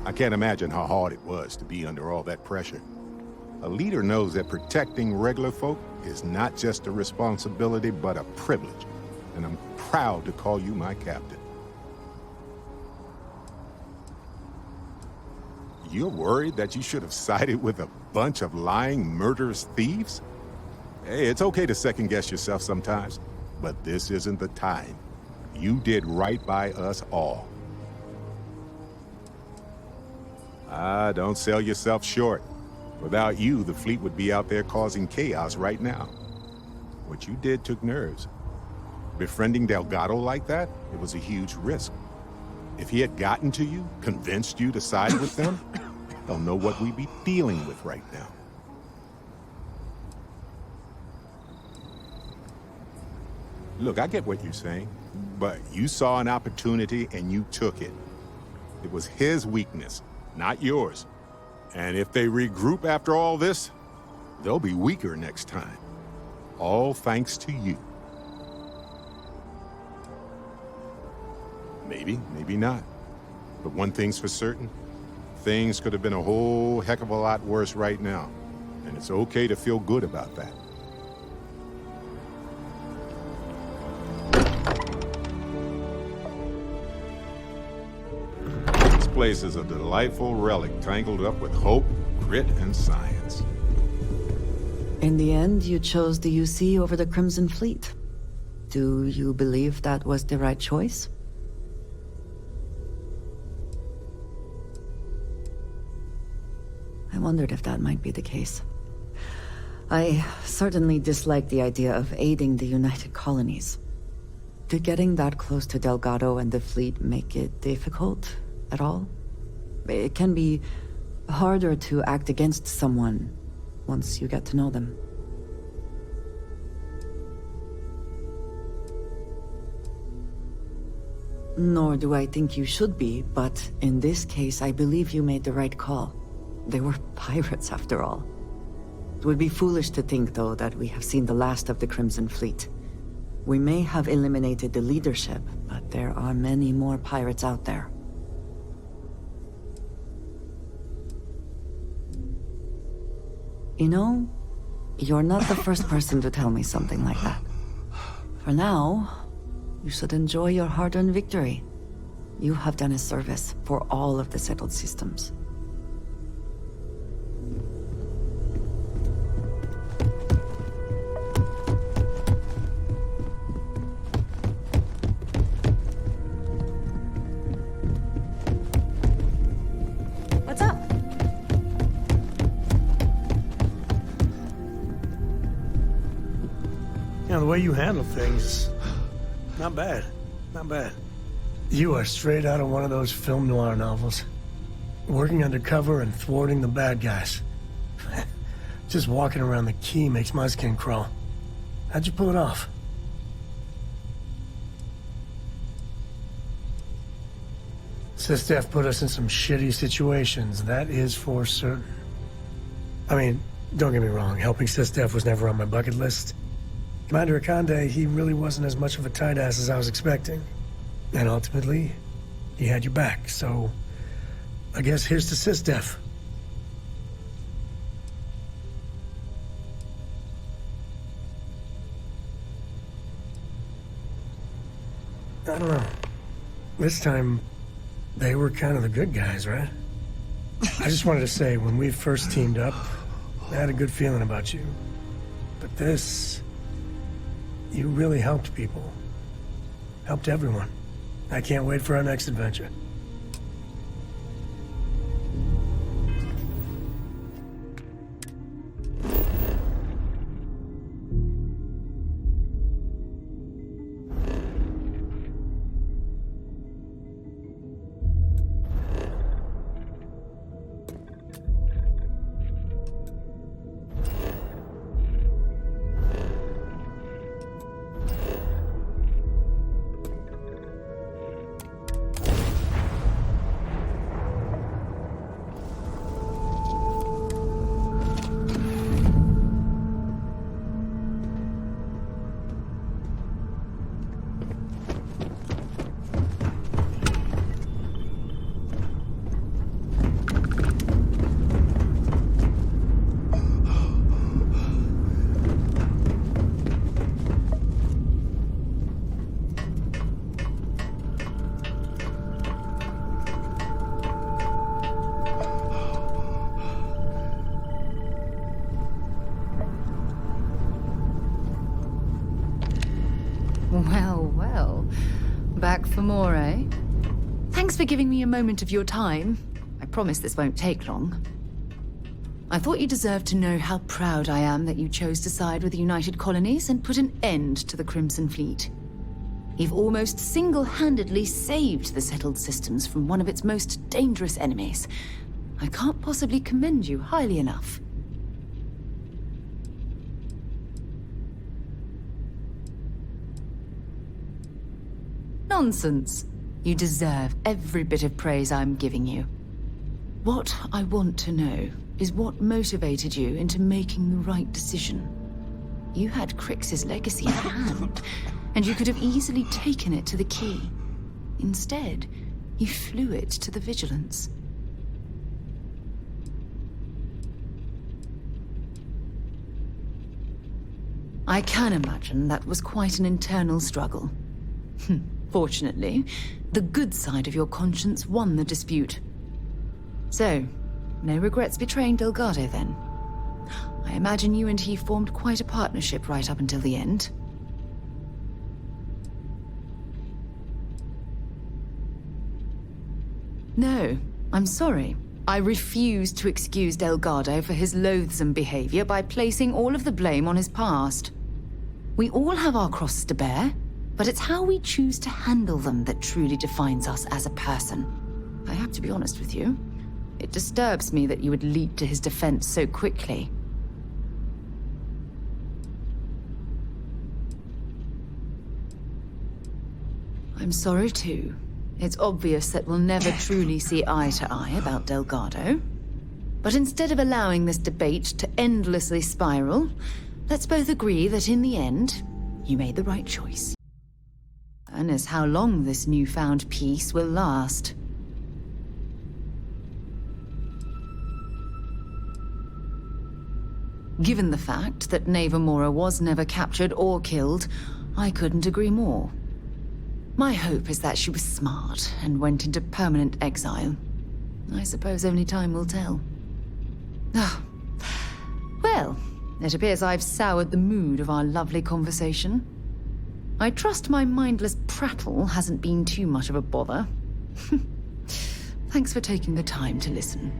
I can't imagine how hard it was to be under all that pressure. A leader knows that protecting regular folk is not just a responsibility, but a privilege. And I'm proud to call you my captain. You're worried that you should have sided with a bunch of lying, murderous thieves? Hey, it's okay to second-guess yourself sometimes, but this isn't the time. You did right by us all. Don't sell yourself short. Without you, the fleet would be out there causing chaos right now. What you did took nerves. Befriending Delgado like that, it was a huge risk. If he had gotten to you, convinced you to side with them, they'll know what we'd be dealing with right now. Look, I get what you're saying, but you saw an opportunity and you took it. It was his weakness, not yours. And if they regroup after all this, they'll be weaker next time. All thanks to you. Maybe, maybe not. But one thing's for certain, things could have been a whole heck of a lot worse right now. And it's okay to feel good about that. This place is a delightful relic tangled up with hope, grit, and science. In the end, you chose the UC over the Crimson Fleet. Do you believe that was the right choice? I wondered if that might be the case. I certainly dislike the idea of aiding the United Colonies. Did getting that close to Delgado and the fleet make it difficult at all? It can be harder to act against someone once you get to know them. Nor do I think you should be, but in this case, I believe you made the right call. They were pirates, after all. It would be foolish to think, though, that we have seen the last of the Crimson Fleet. We may have eliminated the leadership, but there are many more pirates out there. You know, you're not the first person to tell me something like that. For now, you should enjoy your hard-earned victory. You have done a service for all of the settled systems. What's up? You know, the way you handle things, not bad. Not bad. You are straight out of one of those film noir novels. Working undercover and thwarting the bad guys. Just walking around the key makes my skin crawl. How'd you pull it off? Sysdef put us in some shitty situations, that is for certain. I mean, don't get me wrong, helping Sysdef was never on my bucket list. Commander Akande, he really wasn't as much of a tight ass as I was expecting. And ultimately, he had your back, so I guess here's to Sysdef. I don't know. This time, they were kind of the good guys, right? I just wanted to say, when we first teamed up, I had a good feeling about you. But this... you really helped people. Helped everyone. I can't wait for our next adventure. Well, well. Back for more, eh? Thanks for giving me a moment of your time. I promise this won't take long. I thought you deserved to know how proud I am that you chose to side with the United Colonies and put an end to the Crimson Fleet. You've almost single-handedly saved the settled systems from one of its most dangerous enemies. I can't possibly commend you highly enough. Nonsense. You deserve every bit of praise I'm giving you. What I want to know is what motivated you into making the right decision. You had Crix's legacy in hand, and you could have easily taken it to the Key. Instead, you flew it to the Vigilance. I can imagine that was quite an internal struggle. Fortunately, the good side of your conscience won the dispute. So, no regrets betraying Delgado, then? I imagine you and he formed quite a partnership right up until the end. No, I'm sorry. I refuse to excuse Delgado for his loathsome behavior by placing all of the blame on his past. We all have our crosses to bear, but it's how we choose to handle them that truly defines us as a person. I have to be honest with you. It disturbs me that you would leap to his defense so quickly. I'm sorry too. It's obvious that we'll never truly see eye to eye about Delgado. But instead of allowing this debate to endlessly spiral, let's both agree that in the end, you made the right choice. And as how long this newfound peace will last. Given the fact that Navarmora was never captured or killed, I couldn't agree more. My hope is that she was smart and went into permanent exile. I suppose only time will tell. Ah. Well, it appears I've soured the mood of our lovely conversation. I trust my mindless prattle hasn't been too much of a bother. Thanks for taking the time to listen.